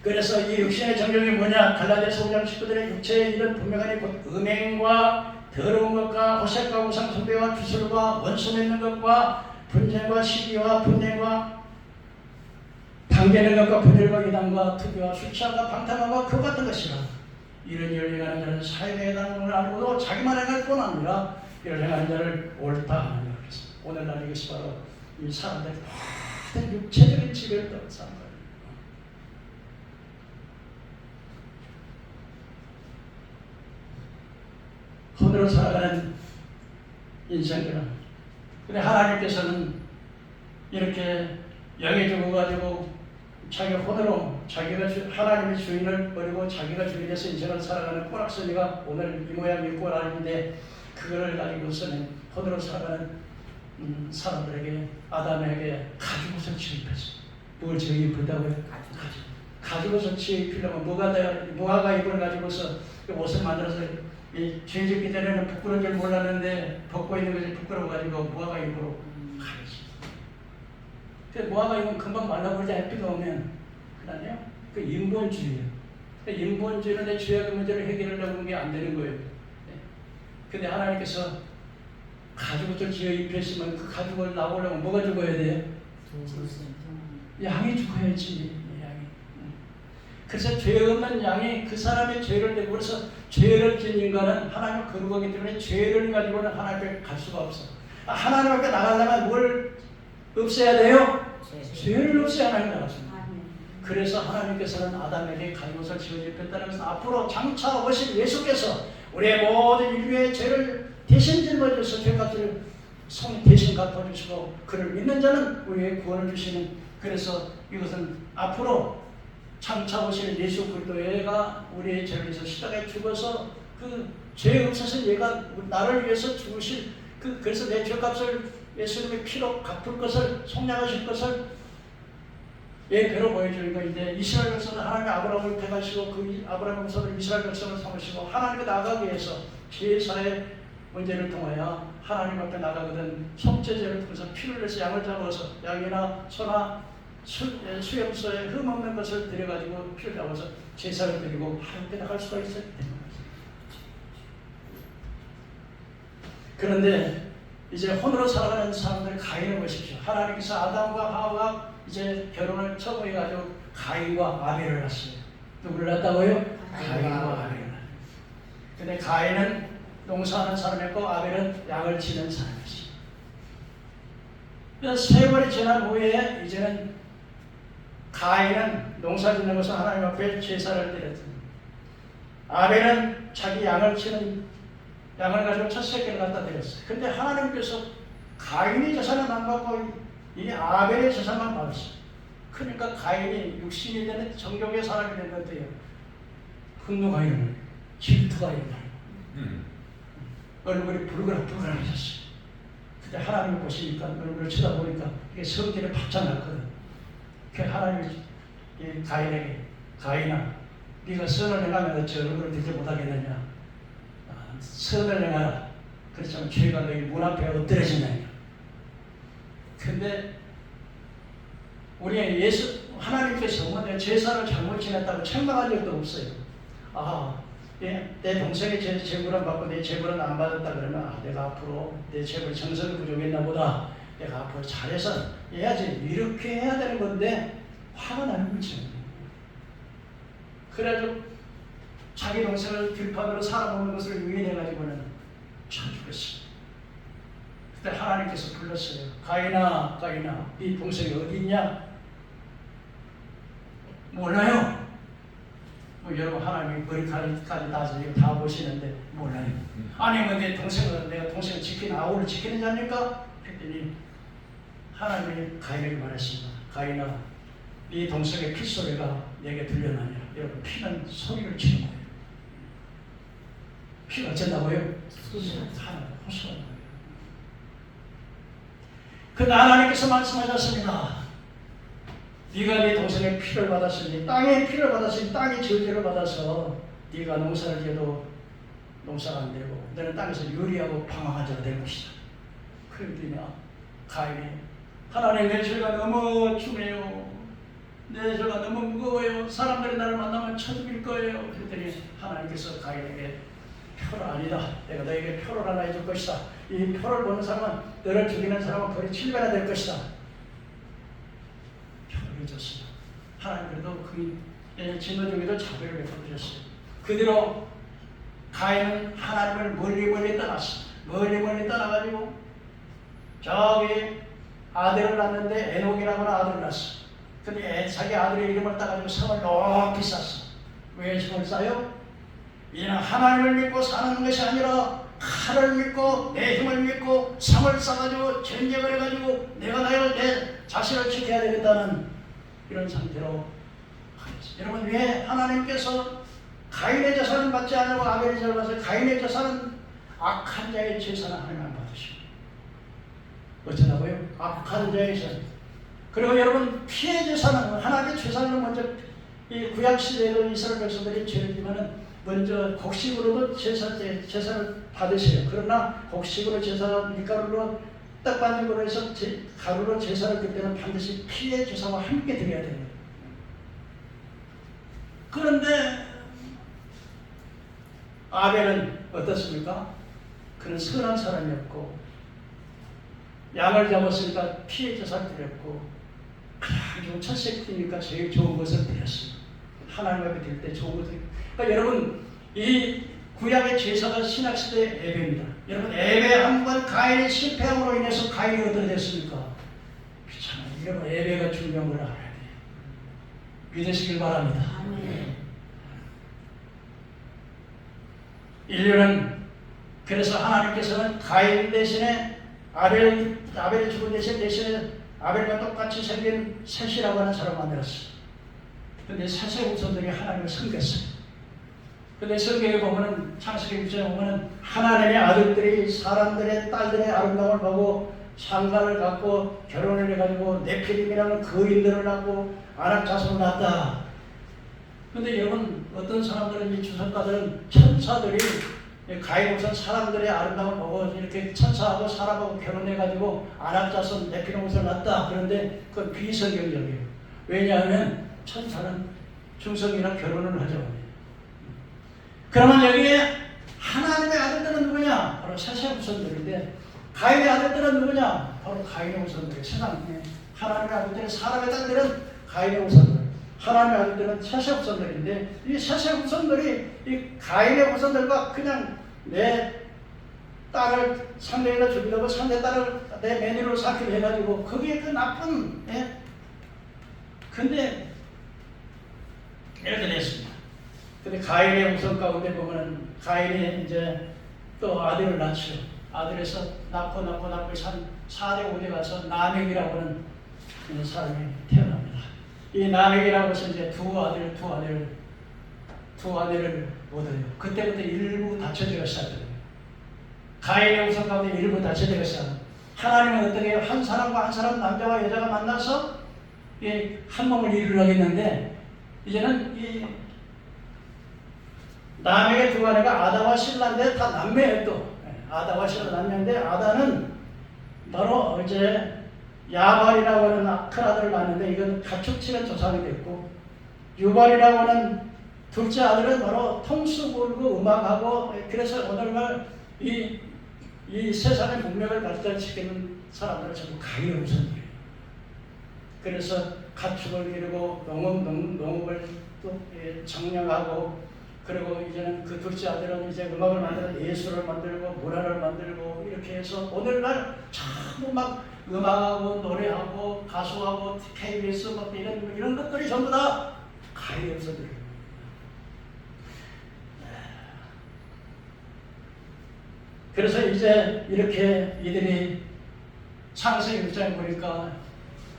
그래서 이 육신의 정욕이 뭐냐? 갈라디아서 5장 19절에 육체의 일은 분명하니 곧 음행과 더러운 것과 호색과 우상 숭배와 주술과 원수 맺는 것과 분쟁과 시기와 분쟁과 당대는 것과 분열과 이단과 투기와 술 취함과 방탕함과 그 같은 것이라. 이런 일을 행하는 자는 사형에 해당하는 걸 알고도 자기만 행할 뿐 아니라 이를 행하는 자를 옳다 하느니라. 오늘날 이것이 바로 이 사람들의 모든 육체적인 지배를 떠는 사람들. 혼으로 살아가는 인생들은, 근데 하나님께서는 이렇게 영에 죽어가지고 자기 혼으로 자기가 하나님의 주인을 버리고 자기가 주인이 돼서 인생을 살아가는 꼬락서니가 오늘 이 모양 이 꼴 아닌데, 그거를 가지고서는 혼으로 살아가는 사람들에게, 아담에게 가죽옷을 취입했어. 뭘 취입했다고요? 가죽옷을 취입하려면 무화과 잎을 가지고서 옷을 만들어서 죄 짓기 전에는 부끄러운 줄 몰랐는데 벗고 있는 것이 부끄러워가지고 무화과 잎으로 가렸어. 그 무화과 잎은 금방 말라버리지, 햇빛 오면. 그다음에요, 그 인본주의예요. 인본주의는 내 죄악의 문제를 해결하려고 하는 게 안 되는 거예요. 근데 하나님께서 가죽옷을 지어 입혔으면 그 가죽을 나오려면 뭐가 죽어야 돼요? 양이 죽어야지. 양이. 그래서 죄 없는 양이 그 사람의 죄를 내고, 그래서 죄를 지은 인간은 하나님을 거룩하기 때문에 죄를 가지고는 하나님 앞에 갈 수가 없어. 하나님 앞에 나가려면 뭘 없애야 돼요? 죄를 없애야 하나님 나갔습니다. 그래서 하나님께서는 아담에게 가죽옷을 지어 입혔다는 것은 앞으로 장차 오실 예수께서 우리의 모든 인류의 죄를 대신 짊어져서 죄값을 대신 갚아주시고 그를 믿는 자는 우리의 구원을 주시는, 그래서 이것은 앞으로 장차 오실 예수 그리스도가 우리의 죄를 위해서 십자가에 죽어서 그 죄 없으신 얘가 나를 위해서 죽으실 그래서 내 죄값을 예수님의 피로 갚을 것을, 속량하실 것을 예표로 보여주는 거 이제 이스라엘 백성은 하나님의 아브라함을 택하시고 그 아브라함 백성을 이스라엘 백성을 삼으시고 하나님께 나가기 위해서 제사의 문제를 통하여 하나님 앞에 나가거든 속죄제를 통해서 피를 내서 양을 잡아서 양이나 소나 수염소에 흠없는 것을 들여가지고 피를 잡아서 제사를 드리고 하나님께 나갈 수가 있어요. 그런데 이제 혼으로 살아가는 사람들 가인을 보십시오. 하나님께서 아담과 하와가 이제 결혼을 처음 해가지고 가인과 아벨을 낳았어요. 누구를 낳았다고요? 가인과 아벨을 낳았어요. 근데 가인은 농사하는 사람이었고 아벨은 양을 치는 사람이었어요. 그래서 세월이 지난 후에 이제는 가인은 농사 짓는 것을 하나님 앞에 제사를 드렸습니다. 아벨은 자기 양을 가지고 첫 새끼를 갖다 드렸어요. 근데 하나님께서 가인의 재산은 안 받고 이 아벨의 재산만 받았어요. 그러니까 가인이 육신이 되는 정욕의 사람이 됐는데요. 분노가 일어나요. 질투가 일어나요. 얼굴이 불그락불그락해졌어요. 근데 하나님을 보시니까 얼굴을 쳐다보니까 이게 성질을 바짝 났거든. 그 하나님이 가인에게 가인아 네가 선을 행하면 어찌 얼굴을 들지 못하겠느냐. 선을 행하라. 그렇지만 죄가 너희 문 앞에 엎드려지느냐. 근데 우리 하나님께서 내 제사를 잘못 지냈다고 책망한 적도 없어요. 내 동생의 제물은 받고 내 제물은 안 받았다 그러면 내가 앞으로 내 제물 정성이 부족했나 보다. 내가 앞으로 잘해서 해야지. 이렇게 해야 되는 건데 화가 나는 거죠. 그래가지고 자기 동생을 들판으로 살아먹는 것을 유인해가지고는 쳐 죽였어요. 그때 하나님께서 불렀어요. 가인아, 가인아, 네 동생이 어디 있냐? 몰라요. 여러분 하나님이 머리카락까지 따지고 다 보시는데 몰라요. 아니면 내 동생은 내가 동생을 지키는 아우를 지키는 자입니까? 했더니 하나님이 가인에게 말했습니다. 가인아, 네 동생의 핏소리가 내게 들려나냐? 여러분 피는 소리를 치는 거예요. 피가 어쩐다고요? 하나님 호소하는 거예요. 그 하나님께서 말씀하셨습니다. 네가 네 동생의 피를 받았으니 땅의 피를 받았으니 땅의 저주를 받아서 네가 농사를 지어도 농사가 안 되고 너는 땅에서 유리하고 방황한 자가 될 것이다. 그러더니 가인이 하나님 내 죄가 너무 중해요. 내 죄가 너무 무거워요. 사람들이 나를 만나면 쳐 죽일 거예요. 그랬더니 하나님께서 가인에게 표를 아니다. 내가 너에게 표를 하나 해줄 것이다. 이 표를 보는 사람은 너를 죽이는 사람은 벌이 7배나 될 것이다. 표를 해줬습니다. 하나님 그래도 그 진노 중에도 자비를 베풀으셨어요. 그대로 가인은 하나님을 멀리 떠났어. 멀리 떠나가지고 저기 아들을 낳는데 에녹이라고 하는 아들을 낳았어. 근데 자기 아들의 이름을 따가지고 성을 높이 쌓았어. 왜 성을 쌓아요? 이는 하나님을 믿고 사는 것이 아니라 칼을 믿고 내 힘을 믿고 성을 쌓아가지고 전쟁을 해가지고 내가 내 자신을 지켜야 되겠다는 이런 상태로 하겠어요. 여러분 왜 하나님께서 가인의 재산을 받지 않고 아벨의 재산을 받아서 가인의 재산은 악한 자의 재산을 하나님 안 받으시고 어쩌다고요? 악한 자의 재산. 그리고 여러분 피의 재산은 하나님의 재산을 먼저 이 구약시대에도 이스라엘 백성들이 죄를 지면은 먼저 곡식으로도 제사를 받으세요. 그러나 곡식으로 제사 밀가루로 떡반죽으로 해서 가루로 제사를 드릴 때는 반드시 피의 제사와 함께 드려야 됩니다. 그런데 아벨은 어떻습니까? 그는 선한 사람이었고 양을 잡았으니까 피의 제사를 드렸고 그냥 첫 새끼니까 제일 좋은 것을 드렸어요. 하나님 앞에 드릴 때 좋은 것을. 그러니까 여러분 이 구약의 제사가 신약시대의 예배입니다. 여러분 예배 한 번 가인의 실패함으로 인해서 가인이 어떻게 됐습니까? 귀찮아요. 여러분 예배가 중요한 걸 알아야 돼요. 믿으시길 바랍니다. 아멘. 인류는 그래서 하나님께서는 가인 대신에 아벨이 죽은 대신에 아벨과 똑같이 생긴 셋이라고 하는 사람을 만들었어요. 근데 셋의 후손들이 하나님을 섬겼어요. 근데 성경에 보면은 창세기 6장에 보면은 하나님의 아들들이 사람들의 딸들의 아름다움을 보고 상가를 갖고 결혼을 해가지고 네피림이라는 거인들을 낳고 아낙 자손을 낳았다. 근데 여러분 어떤 사람들은 이 주석가들은 천사들이 가인 우선 사람들의 아름다움을 보고 이렇게 천사하고 사람하고 결혼해가지고 아낙 자손 네피림 우선을 낳았다. 그런데 그건 비성경적이에요. 왜냐하면 천사는 중성이랑 결혼을 하죠. 그러면 여기에 하나님의 아들들은 누구냐? 바로 셋의 후손들인데 가인의 아들들은 누구냐? 바로 가인의 후손들. 세상에 하나님의 아들들은 사람의 딸들은 가인의 후손들. 하나님의 아들들은 셋의 후손들인데 이 셋의 후손들이 이 가인의 후손들과 그냥 내 딸을 상대에다 주려고 상대 딸을 내 매니로 삼기로 해가지고 그게 그 나쁜 근데 이렇게 됐습니다. 근데 가인의 후손 가운데 보면은 가인이 이제 또 아들을 낳죠. 아들에서 낳고 해서 한 4대 5대 가서 나멕이라고 하는 사람이 태어납니다. 이 나멕이라고 해서 이제 두 아들을 얻어요. 그때부터 일부 다처제가 시작돼요. 가인의 후손 가운데 일부 다처제가 시작합니다. 하나님은 어떻게 해요? 한 사람과 한 사람, 남자와 여자가 만나서 한 몸을 이루려겠는데 이제는 이 남에게 두 아내가 아다와 실라인데 다 남매예요. 또 아다와 실라 남매인데 아다는 바로 이제 야발이라고 하는 큰 아들을 낳았는데 이건 가축치는 조상이 됐고 유발이라고 하는 둘째 아들은 바로 통수 불고 음악하고 그래서 오늘날 이 세상의 문명을 발전시키는 사람들은 전부 가인의 후손들이에요. 그래서 가축을 기르고 농업을 또 정령하고 그리고 이제는 그 둘째 아들은 이제 음악을 만들고 예술을 만들고 문화를 만들고 이렇게 해서 오늘날 전부 막 음악하고 노래하고 가수하고 KBS 막 이런 것들이 전부 다 가인의 후손들이에요. 그래서 이제 이렇게 이들이 창세기 6장에 보니까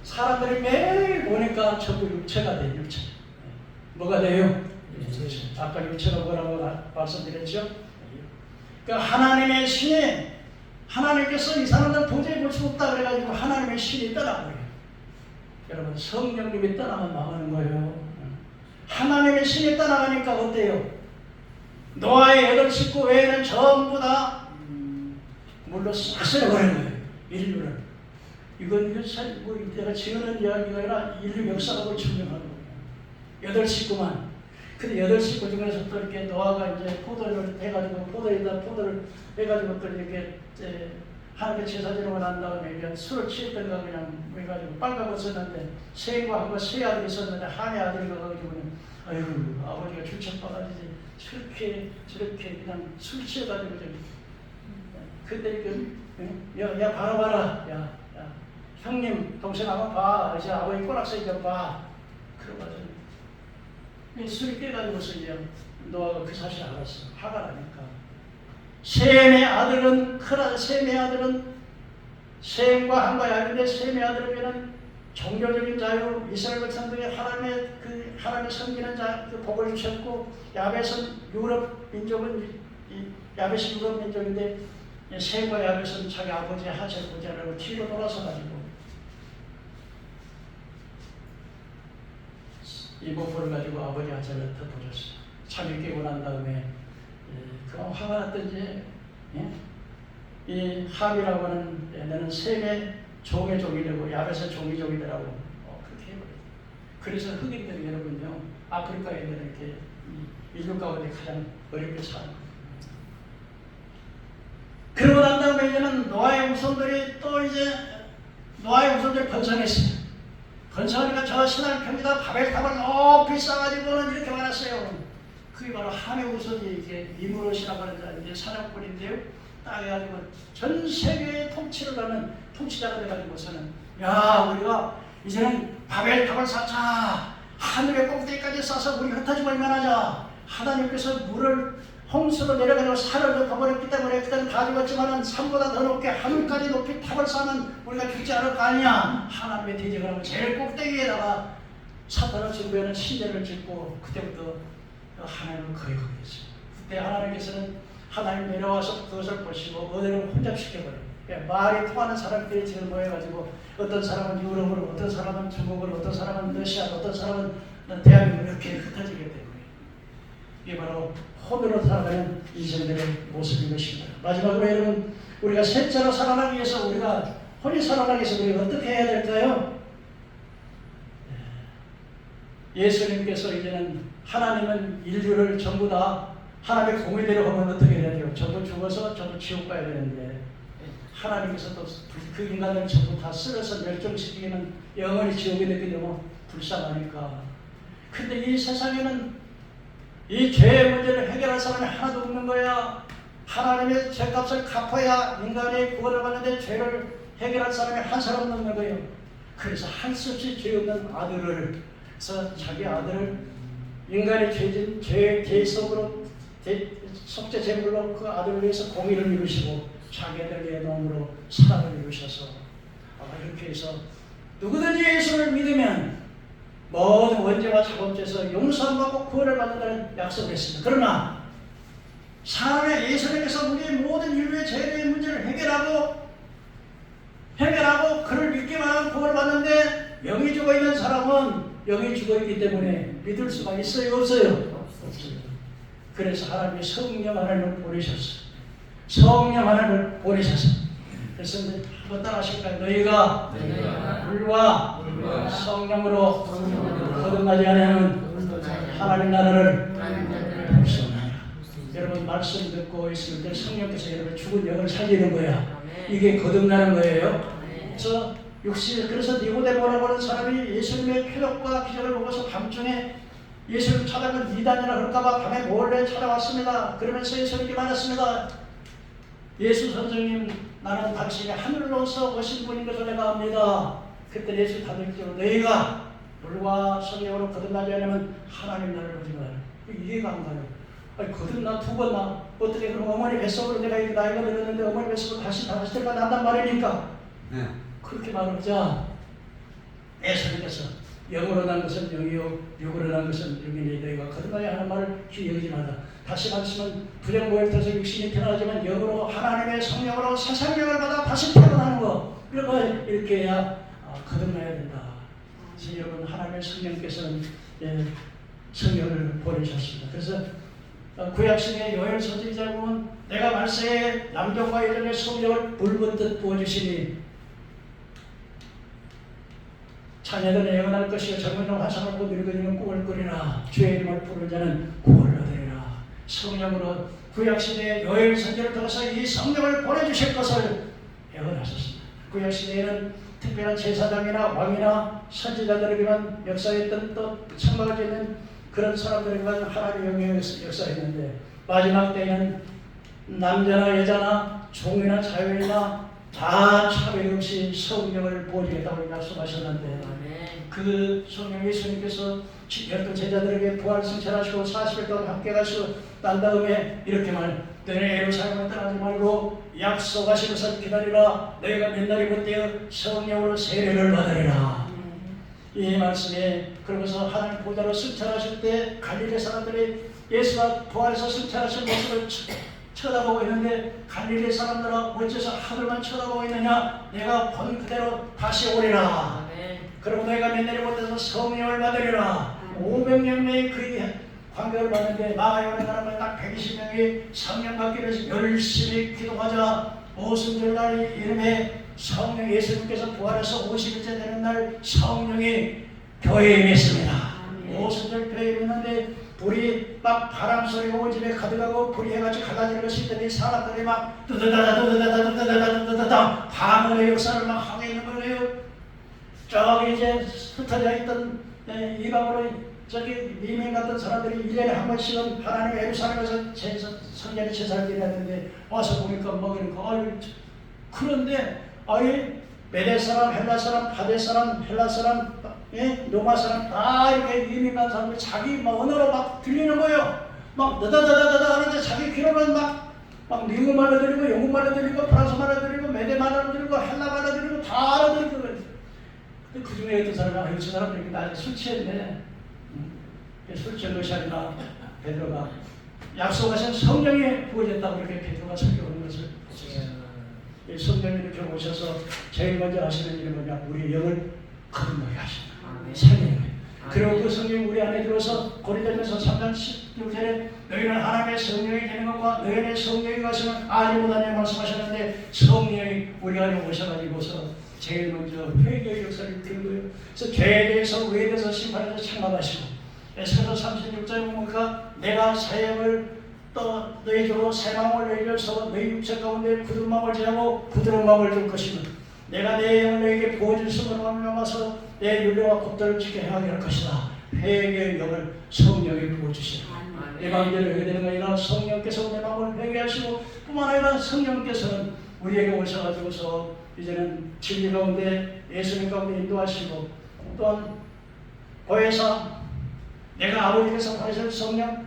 사람들이 매일 보니까 전부 육체가 돼. 육체. 뭐가 돼요? 아까 육체가 뭐라고 말씀드렸죠? 그러니까 하나님의 신이 하나님께서 이 사람들 도저히 볼 수 없다 그래가지고 하나님의 신이 떠나버려요. 여러분 성령님이 떠나면 망하는 거예요. 하나님의 신이 떠나가니까 어때요? 노아의 8 식구 외에는 전부 다 물로 싹 쓸어버리는 거예요. 인류를. 이건 내가 지어낸 이야기가 아니라 인류 역사라고 증명하는 거예요. 8 식구만. 근데 8 식구 중에서 또 이렇게 노아가 이제 포도를 해가지고 포도를 해가지고 또 이렇게 하나님께 제사 지내고 난 다음에 그냥 술을 취했던가 그냥 해가지고 빨가벗었는데 셈과 함과 세 아들이 있었는데 함의 아들이 가가지고는 아유 아버지가 주책받아지지 저렇게 그냥 술 취해가지고 그때 야 봐라 야 형님 동생 한번 봐 이제 아버지 꼬락서 좀 봐 그러거든. 술이 깨가지고서 이제 노아가 그 사실 알았어. 화가 나니까. 셈의 아들은 셈과 함과 야곱인데 셈의 아들에게는 종교적인 자유, 이스라엘 백성들이 하나님의 섬기는 그 복을 주셨고 야벳은 유럽 민족은 야벳이 유럽 민족인데 셈과 야벳은 자기 아버지의 하체 부자라고 뒤로 돌아서 가지고 이 목포를 가지고 아버지 하체를 덮어줬어요. 잠이 깨고 난 다음에 그럼 화가 났든지 이 함이라고 하는 얘네는 셈의 종의 종이 되고 야벳의 종이 종이 되라고 그렇게 해버려요. 그래서 흑인들이 여러분요 아프리카에 있는 이렇게 인류 가운데 가장 어렵게 사는 거예요. 그러고 난 다음에 이제는 노아의 후손들이 또 이제 노아의 후손들이 번성했어요. 번성하니까 저 신할 편지다 바벨탑을 높이 쌓아가지고는 이렇게 말했어요. 그게 바로 함의 후손이 이게 니무롯이라고 하는 이제 사냥꾼인데요. 딱 해가지고 전 세계에 통치를 하는 통치자가 돼가지고서는 야 우리가 이제는 바벨탑을 쌓자. 하늘의 꼭대기까지 쌓아서 우리 흩어지고 얼마나자. 하나님께서 물을 홍수로 내려가지고 산을 덮어버렸기 때문에 그때는 다 죽었지만은 산보다 더 높게 하늘까지 높이 탑을 쌓으면 우리가 죽지 않을 거 아니야. 하나님의 대적을 하면 제일 꼭대기에다가 사탄을 증거하는 신전을 짓고 그때부터 하나님을 거역하게 됐어요. 그때 하나님께서는 하나님 내려와서 그것을 보시고 어디를 혼잡시켜버려요. 말이 통하는 사람들이 지금 모여가지고 어떤 사람은 유럽으로, 어떤 사람은 중국으로, 어떤 사람은 러시아로, 어떤 사람은 대한민국으로 이렇게 흩어지게 되는 거예요. 이게 바로 혼으로 살아가는 인생들의 모습인 것입니다. 마지막으로 여러분, 우리가 셋째로 살아나기 위해서, 우리가 혼이 살아나기 위해서 우리가 어떻게 해야 될까요? 예수님께서 이제는 하나님은 인류를 전부 다 하나님의 공의대로 하면 어떻게 해야 돼요? 전부 죽어서 전부 지옥 가야 되는데 하나님께서 또 그 인간을 전부 다 쓸어서 멸종시키기는 영원히 지옥에 넣게 되면 불쌍하니까. 근데 이 세상에는 이 죄의 문제를 해결할 사람이 하나도 없는 거야. 하나님의 죄값을 갚아야 인간이 구원을 받는데 죄를 해결할 사람이 한 사람도 없는 거예요. 그래서 할 수 없이 죄 없는 아들을, 그래서 자기 아들을 인간의 죄진 죄 속으로 속죄 제물로 그 아들을 위해서 공의를 이루시고 자기 아들의 몸으로 사랑을 이루셔서 이렇게 해서 누구든지 예수를 믿으면 모든 원죄와 자범죄에서 용서받고 구원을 받는다는 약속을 했습니다. 그러나 사람의 예수님께서 우리 모든 인류의 죄의 문제를 해결하고 그를 믿기만 하면 구원을 받는데 영이 죽어있는 사람은 영이 죽어있기 때문에 믿을 수가 있어요? 없어요? 없어요. 그래서 하나님이 성령 하나님을 보내셨어요. 성령 하나님을 보내셔서. 그래서 한번 따라하실까요? 너희가 물과 성령으로 거듭나지 않으면 하나님 나라를 볼 수 없나요? 여러분 말씀 듣고 있을 때 성령께서 여러분 죽은 영을 살리는 거야. 이게 거듭나는 거예요. 그래서 그래서 니고데모라고 하는 사람이 예수님의 표적과 기적을 보고서 밤중에 예수를 찾아가면 이단이라 그럴까봐 밤에 몰래 찾아왔습니다. 그러면서 예수님께 말했습니다. 예수 선생님, 나는 당신이 하늘로서 오신 분인 것을 내가 압니다. 그때 예수 다들기로 너희가 물과 성령으로 거듭나지 않으면 하나님 나라를 보지 마라. 이해가 안 가요. 아니, 거듭나 두 번 나. 어떻게 그럼 어머니 뱃속으로 내가 이렇게 나이가 들었는데 어머니 뱃속으로 다시 때가 난단 말이니까. 네. 그렇게 말하자 예수님께서 영으로 난 것은 영이요 육으로 난 것은 육이니 너희가 거듭나야 하는 말을 기억하지 마라. 다시 말씀은 부정모에 터서 육신이 태어나지만 영으로 하나님의 성령으로 새 생명을 받아 다시 태어나는 거. 이렇게 해야 거듭나야 된다. 그래서 여러분 하나님의 성령께서는 성령을 보내셨습니다. 그래서 구약시대의 요엘 선지자 보면 내가 말세에 남경과 여종의 성령을 불붙듯 부어주시니 자녀들은 영원할 것이요 젊은이는 환상을 보고 늙은이는 꿈을 꾸리라. 주의 이름을 부르는 자는 구원을 얻으리라. 성령으로 구약시대의 요엘 선지를 통해서 이 성령을 보내주실 것을 예언하셨습니다. 구약시대에는 특별한 제사장이나 왕이나 선지자들에게만 역사했던 또 천막을 짓는 그런 사람들에게만 하나님의 영향을 역사했는데 마지막 때에는 남자나 여자나 종이나 자유이나 다 차별 없이 성령을 보여주겠다고 약속하셨는데 그 성령 예수님께서 열두 제자들에게 부활 승천하시고 40일 동안 함께 가시고 난 다음에 이렇게 너네 예루살렘을 떠나지 말고 약속하신 것을 기다리라. 너희가 몇 날이 못되어 성령으로 세례를 받으리라. 이 말씀에 그러면서 하나님 보좌로 승천하실 때 갈릴리 사람들이 예수가 부활해서 승천하신 모습을 쳐다보고 있는데 갈릴리 사람들아 어째서 하늘만 쳐다보고 있느냐. 내가 본 그대로 다시 오리라. 그리고 너희가 몇 날이 못해서 성령을 받으리라. 500명의 그 관계를 받는데 마가요한의 사람은 딱 120명이 성령 받기 위해서 열심히 기도하자 오순절날 이름에 성령 예수님께서 부활해서 50일째 되는 날 성령이 교회에 임했습니다. 오순절 교회에 임했는데 불이 막 바람 소리가 온 집에 가득하고 불이 해가지고 갈라지는 것이 있더니 사람들이 막 뜨드다다다다다다다다다다다 방언의 역사를 막 하고 있는 거예요. 저기 이제 흩어져 있던 이방으로 저기 이민 같은 사람들이 1년에 한 번씩은 하나님 예루살렘에서 성전에 제사를 드려야 되는데 와서 보니까 먹으니까 그런데 메대 사람, 헬라 사람, 바데 사람, 헬라 사람, 로마 사람 다 이렇게 이민 간 사람들이 자기 언어로 막 들리는 거예요. 막 너다다다다다 하는데 자기 귀로는 막 미국 말로 들리고 영국 말로 들리고 프랑스 말로 들리고 메대 말로 들리고 헬라 말로 들리고 다 알아들리고 그 중에 어떤 사람이 저 사람들이 나중에 술 취했네. 술 취한 것이 아니라 베드로가 약속하신 성령이 부어졌다고 이렇게 베드로가 설교하는 것을 성령이 이렇게 오셔서 제일 먼저 하시는 일은 뭐냐? 우리의 영을 거듭나게 하십니다. 아멘. 살리는 거예요. 그리고 그 성령이 우리 안에 들어서 고린도전서 3장 16절에 너희는 하나님의 성령이 되는 것과 너희 안에 성령이 가시면 아니 못하냐 말씀하셨는데, 성령이 우리 안에 오셔가지고서 제일 먼저 회개의 역사를 이끄는 거예요. 그래서 죄에 대해서 의에 대해서 심판해서 책망하시고, 에스겔서 36절에 보니까 내가 새 영을 또 너희 주로 새 마음을 내려서 너희 육체 가운데 굳은 마음을 제하고 부드러운 마음을 줄 것이며, 내가 내 영을 너희에게 부어주심으로 말미암아서 내 윤례와 법도를 지켜 행하게 할 것이다. 회개의 영을 성령에 부어주시라. 내 마음대로 해야 되는 게 아니라 성령께서 내 마음을 회개하시고, 뿐만 아니라 성령께서는 우리에게 오셔가지고서 이제는 진리 가운데 예수님 가운데 인도하시고, 또한 보혜사 내가 아버지께서 보내실 성령,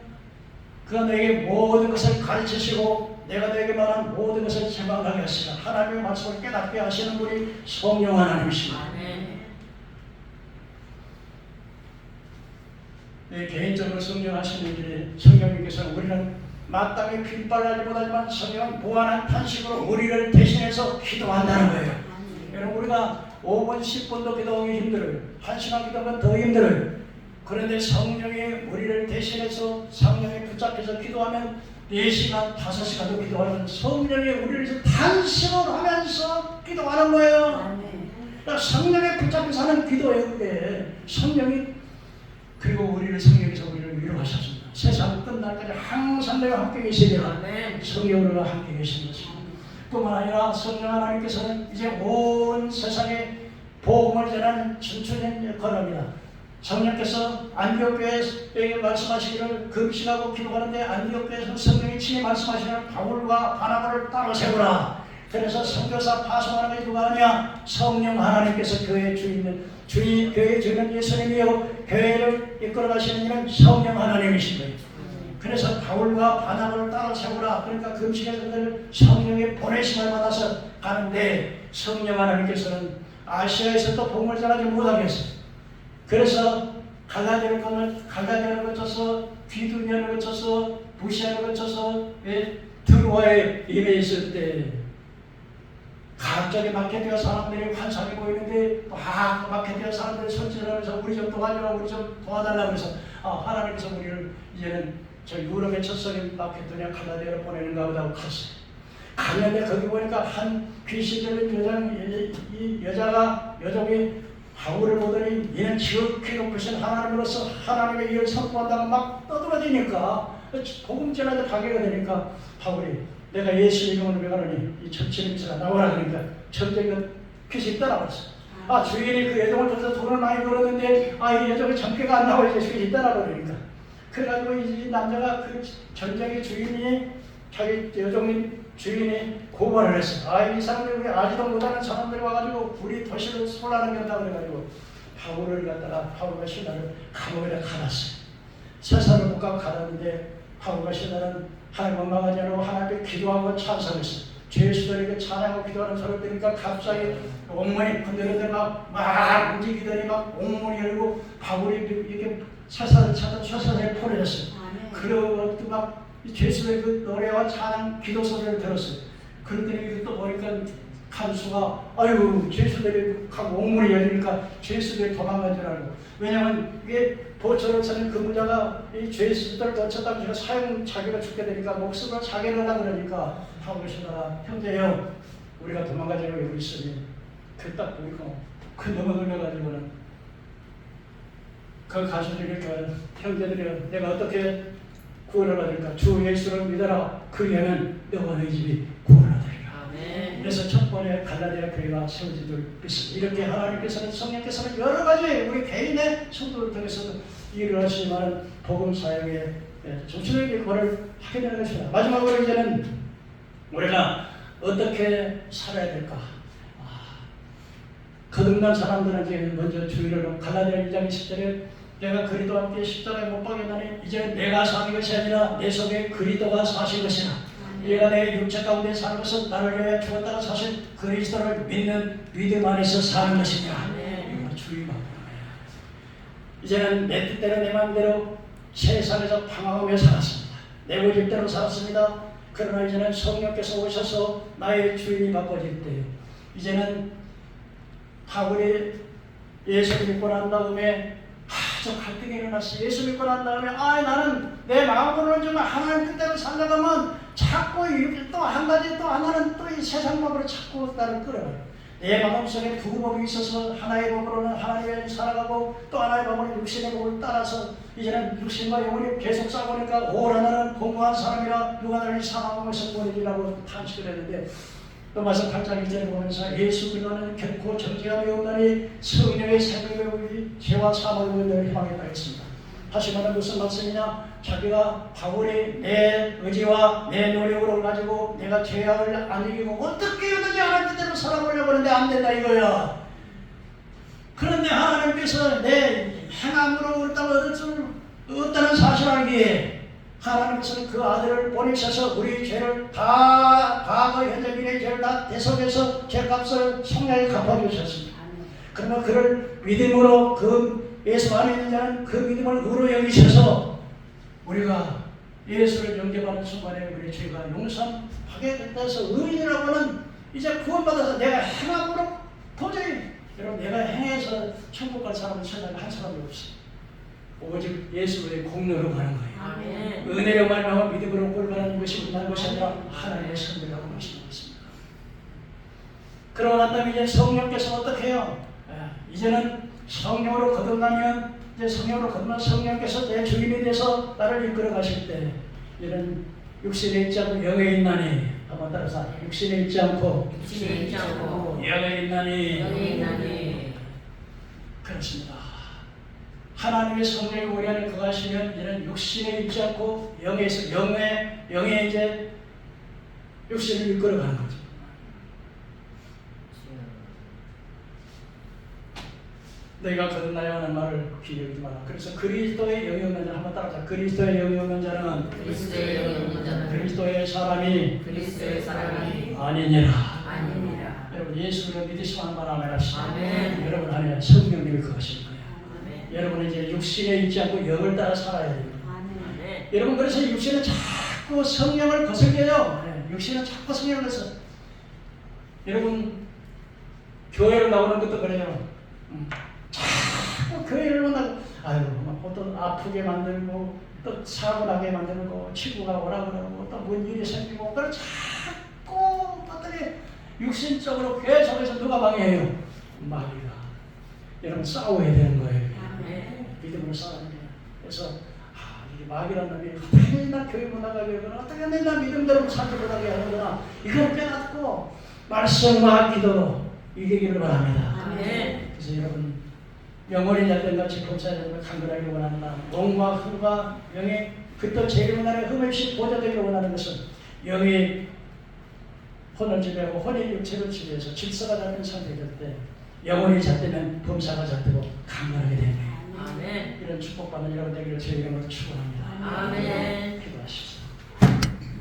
그가 너에게 모든 것을 가르치시고 내가 너에게 말한 모든 것을 제망하게 하시라. 하나님의 말씀을 깨닫게 하시는 분이 성령 하나님이십니다. 네, 개인적으로 성령 하시는 일에 성령님께서는 우리는 마땅히 빈발하지 못하지만 성령은 무한한 탄식으로 우리를 대신해서 기도한다는 거예요. 여러분, 우리가 5분 10분도 기도하기 힘들어요. 1시간 기도하면 더 힘들어요. 그런데 성령이 우리를 대신해서 성령에 붙잡혀서 기도하면 4시간, 5시간도 기도하는, 성령이 우리를 탄식을 하면서 기도하는 거예요. 그러니까 성령에 붙잡혀서 하는 기도예요. 그게 성령이, 그리고 우리를 성령에서 우리를 위로하셨습니다. 세상 끝날까지 항상 내가 함께 계시리라. 성령으로 함께 계신 것입니다. 뿐만 아니라 성령 하나님께서는 이제 온 세상에 복음을 전하는 진출된 역할을 합니다. 성령께서 안디옥 교회에게 말씀하시기를 금식하고 기도하는데 안디옥 교회에서 성령이 친히 말씀하시기를 바울과 바나바를 따로 세우라. 그래서 선교사 파송하는 것이 누가 하냐? 성령 하나님께서 교회의 주인, 교회의 주인은 예수님이요 교회를 이끌어 가시는 이는 성령 하나님이신 거예요. 그래서 바울과 바나바를 따로 세우라. 그러니까 금식에서들 성령의 보내심을 받아서 가는데, 성령 하나님께서는 아시아에서도 복음을 전하지 못하게 했어요. 그래서 갈라디아를 거쳐서 비두니아를 거쳐서 부시아를 거쳐서 드로아에 임해 있을 때 갑자기 마케도냐 사람들이 환상이 보이는데 막 마케도냐 사람들이 선지를 하면서 우리 좀 도와주라, 우리 좀 도와달라고 해서 하나님께서 우리를 이제는 저 유럽의 첫성인 마케도냐 갈라디아로 보내는가 보다 하고 갔어요. 갔는데 거기 보니까 한 귀신 들린 여종이 바울을 보더니 이는 지극히 높으신 하나님으로서 하나님의 일을 선포한다고 막 떠들어지니까 복음 전하는데 방해가 되니까 바울이 내가 예수 이름으로 왜 가느니 이 천치님처럼 나오라. 그러니까 천정은 귀신이 떠나버렸어. 주인이 그 여종을 줘서 돈을 많이 벌었는데 이 여종이 전개가 안 나와 이제 귀신이 떠나버리니까, 그래가지고 이 남자가 그 전쟁의 주인이 자기 여종인 주인이 고발을 했어요. 이 사람들이 우리 아지도 못하는 사람들이 와가지고 우리 도시를 소란하게 한다고 그래가지고 바울을 갖다가 바울과 신라를 감옥에다 가놨어요. 세사를 못 가고 가놨는데 바울과 신라는 하나님 원망하지 않고 하나님께 기도하고 찬송했어요. 죄수들에게 찬양하고 기도하는 소리를 들으니까 갑자기 옥문이 건드려서 막 움직이더니 막 옥문이 열고 바울이 이렇게 세사를 찾아 세사에 포려졌어요. 그러고 막 죄수들의 그 노래와 찬양, 기도 소리를 들었어요. 그랬더니 또 보니까 간수가 죄수들이 각 옥문이 열리니까 죄수들이 도망간 줄 알고, 왜냐하면 이게 보초를 쳐는 근무자가 이 죄수들을 놓쳤다면 제가 자기가 죽게 되니까 목숨을 자기를 하려고 그러니까 바울이시더라. 형제요, 우리가 도망가자고 여기 있으니 딱 보니까 그 너무 놀라가지고는 그 가수들이 형제들이 내가 어떻게 구원을 받을까? 주 예수를 믿어라. 그리하면 너와 너희 집이 구원을 받으리라. 그래서 첫 번에 갈라디아 교회가 세워지도록 했습니다. 이렇게 하나님께서는, 성령께서는 여러 가지 우리 개인의 성도를 통해서도 일을 하시지만 복음 사역에 전체적인 역할을 하게 되는 것입니다. 마지막으로 이제는 우리가 어떻게 살아야 될까? 거듭난 사람들에게 먼저 주의를, 갈라디아 1장 10절에 내가 그리스도와 함께 십자가에 못 박였나니 이제 내가 사는 것이 아니라 내 속에 그리스도가 사신 것이라. 얘가 내 육체 가운데 사는 것은 나를 위해 죽었다가 사신 그리스도를 믿는 믿음 안에서 사는 것이냐. 이거 주의만. 이제는 내 뜻대로 내 마음대로 세상에서 방황하며 살았습니다. 내 고집대로 살았습니다. 그러나 이제는 성령께서 오셔서 나의 주인이 바꿔질 때요. 이제는 바울이 예수 믿고 난 다음에 아주 갈등이 일어났어요. 예수 믿고 난 다음에 나는 내 마음으로는 좀 하나님 뜻대로 살려가면 자꾸 또 한 가지 또 하나는 또 이 세상 법으로 자꾸 나를 끌어가요. 내 마음속에 두 법이 있어서 하나의 법으로는 하나님을 살아가고 또 하나의 법으로는 육신의 법을 따라서 이제는 육신과 영혼이 계속 싸우니까 오라 나는 공고한 사람이라 누가 나를 사랑하는 것을 보내리라고 탄식을 했는데 로마서 8장 1절에 보면서 예수 그리스도는 결코 정죄함이 없나니 성령의 생명을 보이니 죄와 사망을 보이는 희망에 따르겠습니다. 다시 말하면 무슨 말씀이냐? 자기가 바울이 내 의지와 내 노력으로 가지고 내가 죄악을 안 이기고 어떻게 해든지 하나님 뜻대로 살아보려고 하는데 안 된다 이거야. 그런데 하나님께서 내 행함으로 얻다는 사실을 알기에 하나님께서는 그 아들을 보내셔서 우리 죄를 다 과거 현재 미래의 죄를 다 대속해서 죄값을 성량에 갚아주셨습니다. 그러면 그를 믿음으로 그 예수 안에 있는 자는 그 믿음을 의로 여기셔서 우리가 예수를 영접하는 순간에 우리의 죄가 용서하게 됐다 해서 의인이라고 하는 이제 구원받아서 내가 행함으로 도저히 여러분 내가 행해서 천국 갈 사람은 세상에 한 사람도 없어요. 오직 예수의 공로로 가는 거예요. 아멘. 은혜로 말하면 믿음으로 꼴바라는 것이 우리나라 것이 아니라 하나님의 선배라고 말씀하고 있습니다. 그러고 난 다음에 이제 성령께서 어떻게 해요? 이제는 성령으로 거듭나면 이제 성령으로 거듭난 성령께서 내 주인이 돼서 나를 이끌어 가실 때 이제는 육신에 있지 않고 영에 있나니 한번 따라서 육신에 있지 않고 영에 있나니 그렇습니다. 하나님의 성령이 우리 안에 거하시면 이제는 육신에 있지 않고 영에서 영에 이제 육신을 이끌어가는 거죠. 너희가 거듭나야 하는 말을 귀히 여기지 마라. 그래서 그리스도의 영이 없는 자 한번 따라서 그리스도의 영이 없는 자는 그리스도의 사람이 아니니라. 여러분 예수를 믿으시면 한번 아멘 하시죠. 여러분 안에 성령님이 거하실 거예요. 여러분은 이제 육신에 있지 않고 영을 따라 살아야 됩니다. 여러분 그래서 육신은 자꾸 성령을 거슬려요. 육신은 자꾸 성령을 거슬려. 여러분 교회를 나오는 것도 그래요. 자꾸 교회를 만나고 어떤 아프게 만들고 또 사고 나게 만들고 친구가 오라 그러고 또 뭔 일이 생기고 그걸 자꾸 봤더니 육신적으로 교회 속에서 누가 방해해요? 마귀가. 여러분 싸워야 되는 거예요. 믿음으로 싸워야 돼요. 그래서 이게 마귀라는 놈이 어떻게 나 교회 못 나가게 하거나 어떻게 나 믿음대로 살지 못하게 하거나 이걸 깨닫고 말씀과 기도로 이기기를 바랍니다. 그래서 여러분 영원히 잡된같이 검사하는 강건하게 원한다. 몸과 흠과 영의 그때 제일 원하는 흠 없이 보존되기를 원하는 것은 영이 혼을 지배하고 혼이 육체를 지배해서 질서가 잡힌 상태일 때 영혼이 잡되면 범사가 잡되고 강건하게 되는 거예요. 이런 축복받는 여러분 되기를 주의 이름으로 축원합니다.